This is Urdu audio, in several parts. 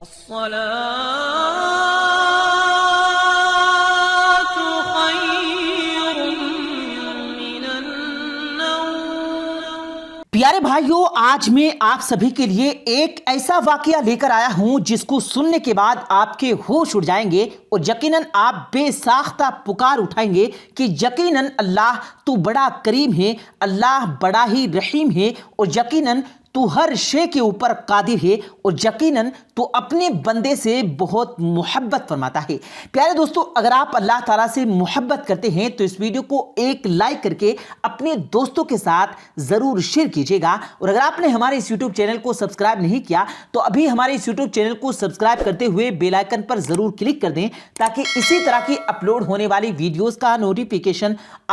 الصلاة خير من النوم۔ پیارے بھائیوں، آج میں آپ سبھی کے لیے ایک ایسا واقعہ لے کر آیا ہوں جس کو سننے کے بعد آپ کے ہوش اڑ جائیں گے اور یقیناً آپ بے ساختہ پکار اٹھائیں گے کہ یقیناً اللہ تو بڑا کریم ہے، اللہ بڑا ہی رحیم ہے، اور یقیناً تو ہر شے کے اوپر قادر ہے، اور یقیناً تو اپنے بندے سے بہت محبت فرماتا ہے۔ پیارے دوستو، اگر آپ اللہ تعالیٰ سے محبت کرتے ہیں تو اس ویڈیو کو ایک لائک کر کے اپنے دوستوں کے ساتھ ضرور شیئر کیجیے گا، اور اگر آپ نے ہمارے اس یوٹیوب چینل کو سبسکرائب نہیں کیا تو ابھی ہمارے اس یوٹیوب چینل کو سبسکرائب کرتے ہوئے بیل آئیکن پر ضرور کلک کر دیں تاکہ اسی طرح کی اپلوڈ ہونے والی ویڈیوز کا نوٹیفیکیشن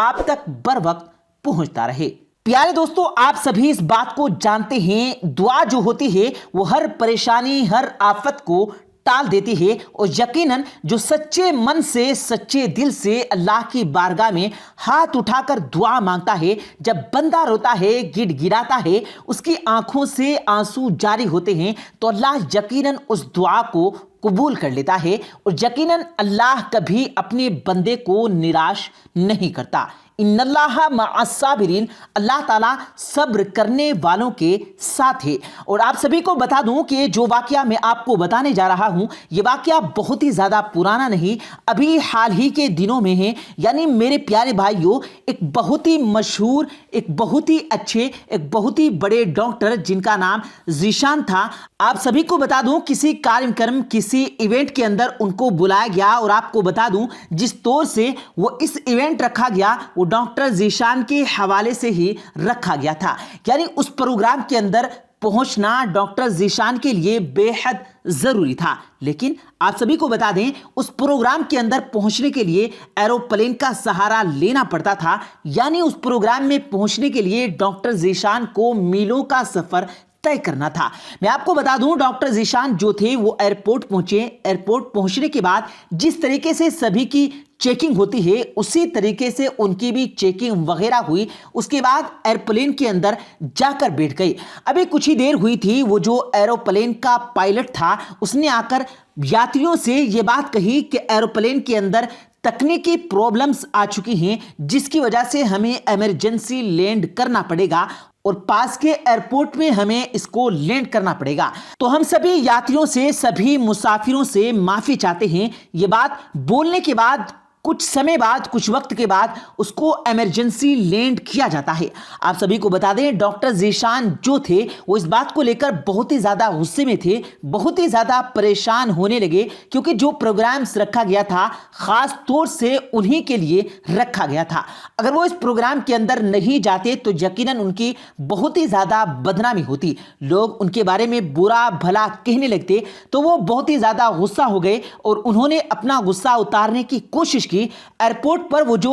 آپ تک بر وقت پہنچتا رہے۔ پیارے دوستو، آپ سبھی اس بات کو جانتے ہیں، دعا جو ہوتی ہے وہ ہر پریشانی، ہر آفت کو ٹال دیتی ہے، اور یقیناً جو سچے من سے، سچے دل سے اللہ کی بارگاہ میں ہاتھ اٹھا کر دعا مانگتا ہے، جب بندہ روتا ہے، گڑ گڑاتا ہے، اس کی آنکھوں سے آنسو جاری ہوتے ہیں تو اللہ یقیناً اس دعا کو قبول کر لیتا ہے، اور یقیناً اللہ کبھی اپنے بندے کو نراش نہیں کرتا۔ ان اللہ مع الصابرین، اللہ تعالیٰ صبر کرنے والوں کے ساتھ ہے۔ اور آپ سبھی کو بتا دوں کہ جو واقعہ میں آپ کو بتانے جا رہا ہوں یہ واقعہ بہت ہی زیادہ پرانا نہیں، ابھی حال ہی کے دنوں میں ہے، یعنی میرے پیارے بھائیوں، ایک بہت ہی مشہور، ایک بہت ہی اچھے، ایک بہت ہی بڑے ڈاکٹر جن کا نام ذیشان تھا، آپ سبھی کو بتا دوں کسی کارکرم، کسی ایونٹ کے اندر ان کو بلایا گیا، اور آپ کو بتا دوں جس طور سے وہ اس ایونٹ رکھا گیا وہ ڈاکٹر ذیشان کے حوالے سے ہی رکھا گیا تھا، یعنی اس پروگرام کے اندر پہنچنا ڈاکٹر ذیشان کے لیے بے حد ضروری تھا۔ لیکن آپ سبھی کو بتا دیں اس پروگرام کے اندر پہنچنے کے لیے ایروپلین کا سہارا لینا پڑتا تھا، یعنی اس پروگرام میں پہنچنے کے لیے ڈاکٹر ذیشان کو میلوں کا سفر طے کرنا تھا۔ میں آپ کو بتا دوں ڈاکٹر ذیشان جو تھے وہ ایئرپورٹ پہنچے، ایئرپورٹ پہنچنے کے بعد جس طریقے سے سبھی کی چیکنگ ہوتی ہے اسی طریقے سے ان کی بھی چیکنگ وغیرہ ہوئی، اس کے بعد ایروپلین کے اندر جا کر بیٹھ گئی۔ ابھی کچھ ہی دیر ہوئی تھی، وہ جو ایروپلین کا پائلٹ تھا اس نے آ کر یاتریوں سے یہ بات کہی کہ ایروپلین کے اندر تکنیکی پرابلمز آ چکی ہیں جس کی وجہ سے ہمیں ایمرجنسی لینڈ کرنا پڑے گا، اور پاس کے ایئرپورٹ میں ہمیں اس کو لینڈ کرنا پڑے گا۔ تو ہم سبھی یاتریوں سے، سبھی مسافروں سے معافی چاہتے ہیں۔ یہ بات بولنے کے بعد کچھ سمے بعد، کچھ وقت کے بعد اس کو ایمرجنسی لینڈ کیا جاتا ہے۔ آپ سبھی کو بتا دیں ڈاکٹر ذیشان جو تھے وہ اس بات کو لے کر بہت ہی زیادہ غصے میں تھے، بہت ہی زیادہ پریشان ہونے لگے، کیونکہ جو پروگرامز رکھا گیا تھا خاص طور سے انہی کے لیے رکھا گیا تھا۔ اگر وہ اس پروگرام کے اندر نہیں جاتے تو یقیناً ان کی بہت ہی زیادہ بدنامی ہوتی، لوگ ان کے بارے میں برا بھلا کہنے لگتے، تو وہ بہت ہی زیادہ غصہ ہو گئے اور انہوں نے اپنا غصہ اتارنے کی کوشش کی۔ ایئرپورٹ پر وہ جو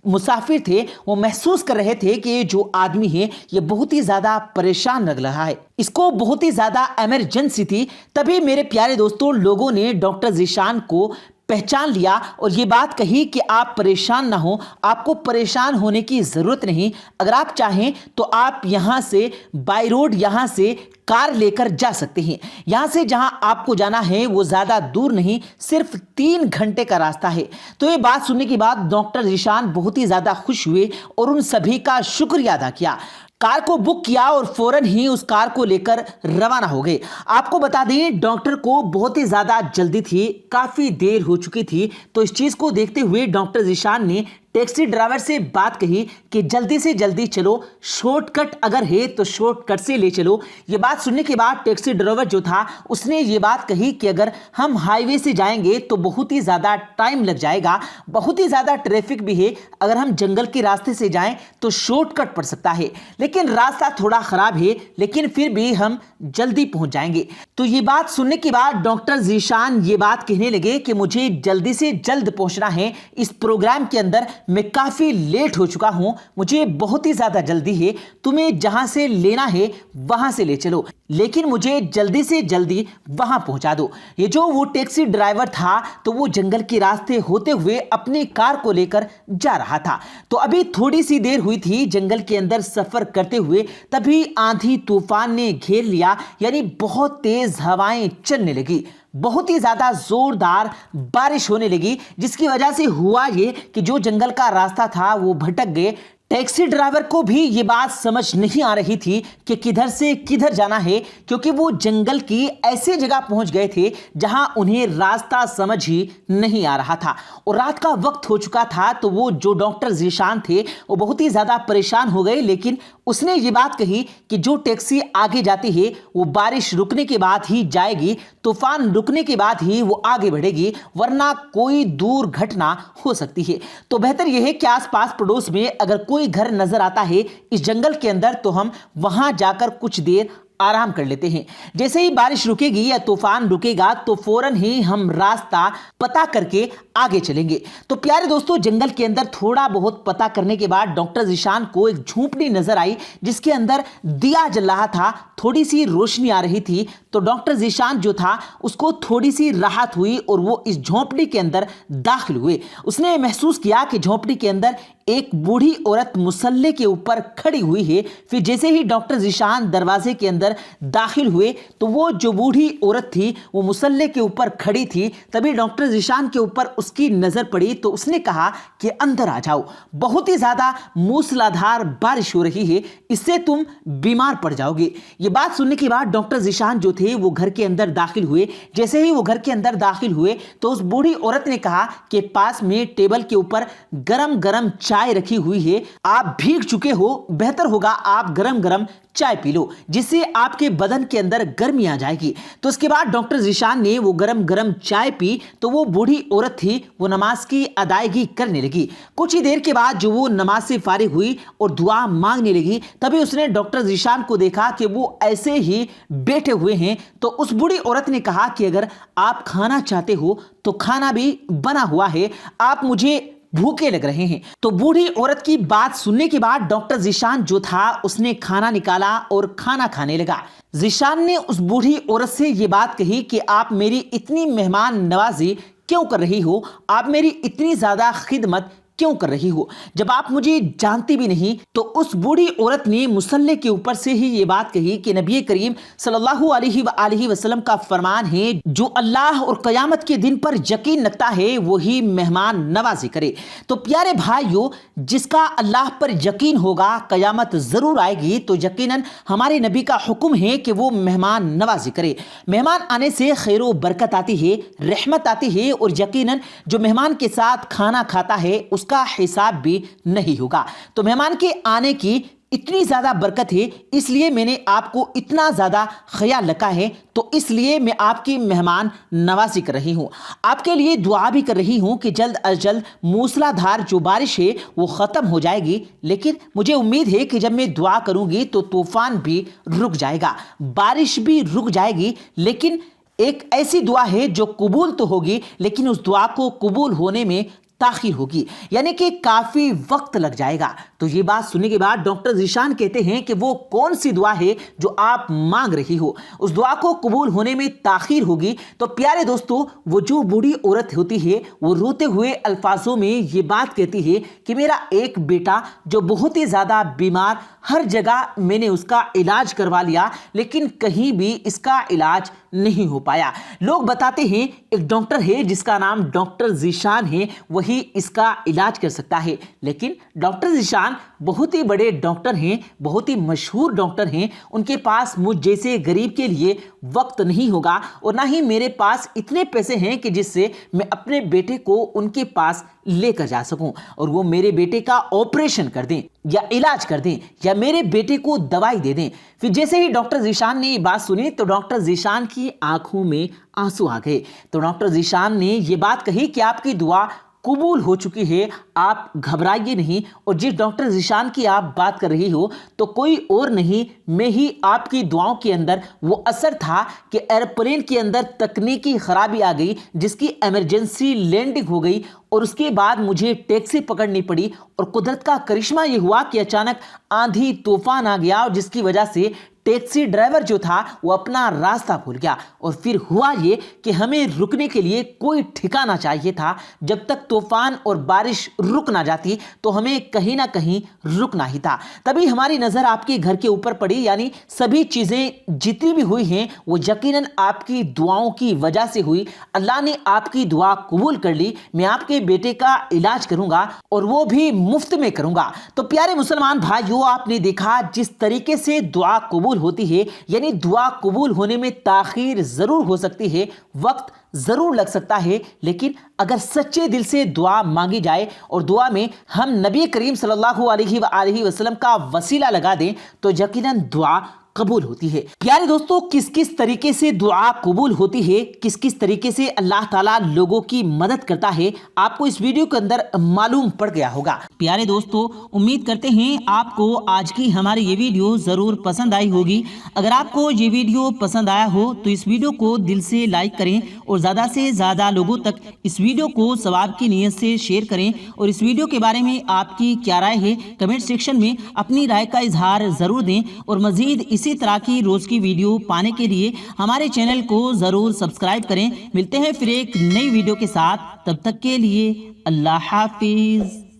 مسافر تھے وہ محسوس کر رہے تھے کہ یہ جو آدمی ہے یہ بہت ہی زیادہ پریشان لگ رہا ہے، اس کو بہت ہی زیادہ ایمرجنسی تھی۔ تبھی میرے پیارے دوستوں لوگوں نے ڈاکٹر ذیشان کو پہچان لیا اور یہ بات کہی کہ آپ پریشان نہ ہوں، آپ کو پریشان ہونے کی ضرورت نہیں، اگر آپ چاہیں تو آپ یہاں سے بائی روڈ یہاں سے کار لے کر جا سکتے ہیں، یہاں سے جہاں آپ کو جانا ہے وہ زیادہ دور نہیں، صرف 3 گھنٹے کا راستہ ہے۔ تو یہ بات سننے کے بعد ڈاکٹر ذیشان بہت ہی زیادہ خوش ہوئے اور ان سبھی کا شکریہ ادا کیا، کار کو بک کیا اور فوراً ہی اس کار کو لے کر روانہ ہو گئے۔ آپ کو بتا دیں ڈاکٹر کو بہت ہی زیادہ جلدی تھی، کافی دیر ہو چکی تھی، تو اس چیز کو دیکھتے ہوئے ڈاکٹر ذیشان نے ٹیکسی ڈرائیور سے بات کہی کہ جلدی سے جلدی چلو، شارٹ کٹ اگر ہے تو شارٹ کٹ سے لے چلو۔ یہ بات سننے کے بعد ٹیکسی ڈرائیور جو تھا اس نے یہ بات کہی کہ اگر ہم ہائی وے سے جائیں گے تو بہت ہی زیادہ ٹائم لگ جائے گا، بہت ہی زیادہ ٹریفک بھی ہے، اگر ہم جنگل کے راستے سے جائیں تو شارٹ کٹ پڑ سکتا ہے، لیکن راستہ تھوڑا خراب ہے، لیکن پھر بھی ہم جلدی پہنچ جائیں گے۔ تو یہ بات سننے کے بعد ڈاکٹر ذیشان یہ بات کہنے لگے کہ مجھے جلدی سے جلد پہنچنا ہے، اس پروگرام کے اندر میں کافی لیٹ ہو چکا ہوں، مجھے بہت ہی زیادہ جلدی ہے، تمہیں جہاں سے لینا ہے وہاں سے لے چلو۔ لیکن مجھے جلدی سے جلدی وہاں پہنچا دو۔ یہ جو وہ ٹیکسی ڈرائیور تھا تو وہ جنگل کے راستے ہوتے ہوئے اپنی کار کو لے کر جا رہا تھا، تو ابھی تھوڑی سی دیر ہوئی تھی جنگل کے اندر سفر کرتے ہوئے، تبھی آندھی طوفان نے گھیر لیا، یعنی بہت تیز ہوائیں چلنے لگی، بہت ہی زیادہ زوردار بارش ہونے لگی، جس کی وجہ سے ہوا یہ کہ جو جنگل کا راستہ تھا وہ بھٹک گئے۔ ٹیکسی ڈرائیور کو بھی یہ بات سمجھ نہیں آ رہی تھی کہ کدھر سے کدھر جانا ہے، کیونکہ وہ جنگل کی ایسی جگہ پہنچ گئے تھے جہاں انہیں راستہ سمجھ ہی نہیں آ رہا تھا، اور رات کا وقت ہو چکا تھا۔ تو وہ جو ڈاکٹر ذیشان تھے وہ بہت ہی زیادہ پریشان ہو گئے، لیکن اس نے یہ بات کہی کہ جو ٹیکسی آگے جاتی ہے وہ بارش رکنے کے بعد ہی جائے گی، طوفان رکنے کے بعد ہی وہ آگے بڑھے گی، ورنہ کوئی دور گھٹنا ہو سکتی ہے۔ تو بہتر یہ ہے کہ آس پاس پڑوس میں اگر کوئی گھر نظر آتا ہے اس جنگل کے اندر تو ہم وہاں جا کر کچھ دیر آرام کر لیتے ہیں، جیسے ہی بارش رکے گی یا طوفان رکے گا تو فوراً ہی ہم راستہ پتہ کر کے آگے چلیں گے۔ تو پیارے دوستو، جنگل کے اندر تھوڑا بہت پتہ کرنے کے بعد ڈاکٹر ذیشان کو ایک جھونپڑی نظر آئی جس کے اندر دیا جل رہا تھا، تھوڑی سی روشنی آ رہی تھی۔ تو ڈاکٹر ذیشان جو تھا اس کو تھوڑی سی راحت ہوئی اور وہ اس جھونپڑی کے اندر داخل ہوئے۔ اس نے محسوس کیا کہ جھونپڑی کے اندر ایک بوڑھی عورت مسلح کے اوپر کھڑی ہوئی ہے۔ پھر جیسے ہی ڈاکٹر ذیشان دروازے کے اندر داخل ہوئے تو وہ جو بوڑھی عورت تھی وہ مسلح کے اوپر کھڑی تھی۔ تبھی ڈاکٹر ذیشان کے اوپر اس کی نظر پڑی تو اس نے کہا کہ اندر آ جاؤ، بہت ہی زیادہ موسلادھار بارش ہو رہی ہے، اس سے تم بیمار پڑ جاؤ گے۔ یہ بات سننے کے بعد ڈاکٹر ذیشان جو تھے وہ گھر کے اندر داخل ہوئے۔ جیسے ہی وہ گھر کے اندر داخل ہوئے تو اس بوڑھی عورت نے کہا کہ پاس میں ٹیبل کے اوپر گرم گرم چائے رکھی ہوئی ہے، آپ بھیگ چکے ہو، بہتر ہوگا آپ گرم گرم چائے پی لو، جس سے آپ کے بدن کے اندر گرمی آ جائے گی۔ تو اس کے بعد ڈاکٹر ذیشان نے وہ گرم گرم چائے پی تو وہ بوڑھی عورت تھی وہ نماز کی ادائیگی کرنے لگی۔ کچھ ہی دیر کے بعد جو وہ نماز سے فارغ ہوئی اور دعا مانگنے لگی، تبھی اس نے ڈاکٹر ذیشان کو دیکھا کہ وہ ایسے ہی بیٹھے ہوئے ہیں۔ تو اس بوڑھی عورت نے کہا کہ اگر آپ کھانا چاہتے ہو تو کھانا بھی بنا ہوا ہے، آپ مجھے بھوکے لگ رہے ہیں۔ تو بوڑھی عورت کی بات سننے کے بعد ڈاکٹر ذیشان جو تھا اس نے کھانا نکالا اور کھانا کھانے لگا۔ ذیشان نے اس بوڑھی عورت سے یہ بات کہی کہ آپ میری اتنی مہمان نوازی کیوں کر رہی ہو، آپ میری اتنی زیادہ خدمت کیوں کر رہی ہو جب آپ مجھے جانتی بھی نہیں؟ تو اس بوڑھی عورت نے مسلح کے اوپر سے ہی یہ بات کہی کہ نبی کریم صلی اللہ علیہ وآلہ وسلم کا فرمان ہے، جو اللہ اور قیامت کے دن پر یقین رکھتا ہے وہی مہمان نوازی کرے۔ تو پیارے بھائیو، جس کا اللہ پر یقین ہوگا قیامت ضرور آئے گی، تو یقیناً ہمارے نبی کا حکم ہے کہ وہ مہمان نوازی کرے۔ مہمان آنے سے خیر و برکت آتی ہے، رحمت آتی ہے، اور یقیناً جو مہمان کے ساتھ کھانا کھاتا ہے اس کا حساب بھی نہیں ہوگا۔ تو مہمان کے آنے کی اتنی زیادہ برکت ہے، اس لیے میں نے آپ کو اتنا زیادہ خیال رکھا ہے، تو اس لیے میں آپ کی مہمان نوازی کر رہی ہوں، آپ کے لیے دعا بھی کر رہی ہوں کہ جلد از جلد موسلا دھار جو بارش ہے وہ ختم ہو جائے گی۔ لیکن مجھے امید ہے کہ جب میں دعا کروں گی تو طوفان بھی رک جائے گا، بارش بھی رک جائے گی، لیکن ایک ایسی دعا ہے جو قبول تو ہوگی لیکن اس دعا کو قبول ہونے میں تاخیر ہوگی، یعنی کہ کافی وقت لگ جائے گا۔ تو یہ بات سننے کے بعد ڈاکٹر ذیشان کہتے ہیں کہ وہ کون سی دعا ہے جو آپ مانگ رہی ہو، اس دعا کو قبول ہونے میں تاخیر ہوگی۔ تو پیارے دوستو، وہ جو بوڑھی عورت ہوتی ہے وہ روتے ہوئے الفاظوں میں یہ بات کہتی ہے کہ میرا ایک بیٹا جو بہت ہی زیادہ بیمار، ہر جگہ میں نے اس کا علاج کروا لیا لیکن کہیں بھی اس کا علاج نہیں ہو پایا۔ لوگ بتاتے ہیں ایک ڈاکٹر ہے جس کا نام ڈاکٹر ذیشان ہے، وہی اس کا علاج کر سکتا ہے، لیکن ڈاکٹر ذیشان بہت ہی بڑے ڈاکٹر ہیں، بہت ہی مشہور ڈاکٹر ہیں، ان کے پاس مجھ جیسے غریب کے لیے وقت نہیں ہوگا، اور نہ ہی میرے پاس اتنے پیسے ہیں کہ جس سے میں اپنے بیٹے کو ان کے پاس لے کر جا سکوں اور وہ میرے بیٹے کا آپریشن کر دیں یا علاج کر دیں یا میرے بیٹے کو دوائی دے دیں۔ پھر جیسے ہی ڈاکٹر ذیشان نے یہ بات سنی تو ڈاکٹر ذیشان کی آنکھوں میں آنسو آ گئے۔ تو ڈاکٹر ذیشان نے یہ بات کہی کہ آپ کی دعا قبول ہو چکی ہے، آپ گھبرائیے نہیں، اور جس ڈاکٹر ذیشان کی آپ بات کر رہی ہو تو کوئی اور نہیں، میں ہی آپ کی دعاؤں کے اندر وہ اثر تھا کہ ایئرپلین کے اندر تکنیکی خرابی آ گئی جس کی ایمرجنسی لینڈنگ ہو گئی، اور اس کے بعد مجھے ٹیکسی پکڑنی پڑی، اور قدرت کا کرشمہ یہ ہوا کہ اچانک آندھی طوفان آ گیا اور جس کی وجہ سے ٹیکسی ڈرائیور جو تھا وہ اپنا راستہ بھول گیا اور پھر ہوا یہ کہ ہمیں رکنے کے لیے کوئی ٹھکانہ چاہیے تھا. جب تک طوفان اور بارش رک نہ جاتی تو ہمیں کہیں نہ کہیں رکنا ہی تھا. تبھی ہماری نظر آپ کے گھر کے اوپر پڑی. یعنی سبھی چیزیں جتنی بھی ہوئی ہیں وہ یقیناً آپ کی دعاؤں کی وجہ سے ہوئی. اللہ نے آپ کی دعا قبول کر لی. میں آپ کے بیٹے کا علاج کروں گا اور وہ بھی مفت میں کروں گا. تو پیارے مسلمان بھائیو، آپ نے دیکھا جس طریقے سے دعا قبول ہوتی ہے، یعنی دعا قبول ہونے میں تاخیر ضرور ہو سکتی ہے، وقت ضرور لگ سکتا ہے، لیکن اگر سچے دل سے دعا مانگی جائے اور دعا میں ہم نبی کریم صلی اللہ علیہ وآلہ وسلم کا وسیلہ لگا دیں تو یقیناً دعا قبول ہوتی ہے. پیارے دوستو، کس کس طریقے سے دعا قبول ہوتی ہے، کس کس طریقے سے اللہ تعالیٰ لوگوں کی مدد کرتا ہے، آپ کو اس ویڈیو کے اندر معلوم پڑ گیا ہوگا. پیارے دوستو، امید کرتے ہیں آپ کو آج کی ہماری یہ ویڈیو ضرور پسند آئی ہوگی. اگر آپ کو یہ ویڈیو پسند آیا ہو تو اس ویڈیو کو دل سے لائک کریں اور زیادہ سے زیادہ لوگوں تک اس ویڈیو کو ثواب کی نیت سے شیئر کریں. اور اس ویڈیو کے بارے میں آپ کی کیا رائے ہے کمنٹ سیکشن میں اپنی رائے کا اظہار ضرور دیں. اور مزید اسی طرح کی روز کی ویڈیو پانے کے لیے ہمارے چینل کو ضرور سبسکرائب کریں. ملتے ہیں پھر ایک نئی ویڈیو کے ساتھ، تب تک کے لیے اللہ حافظ.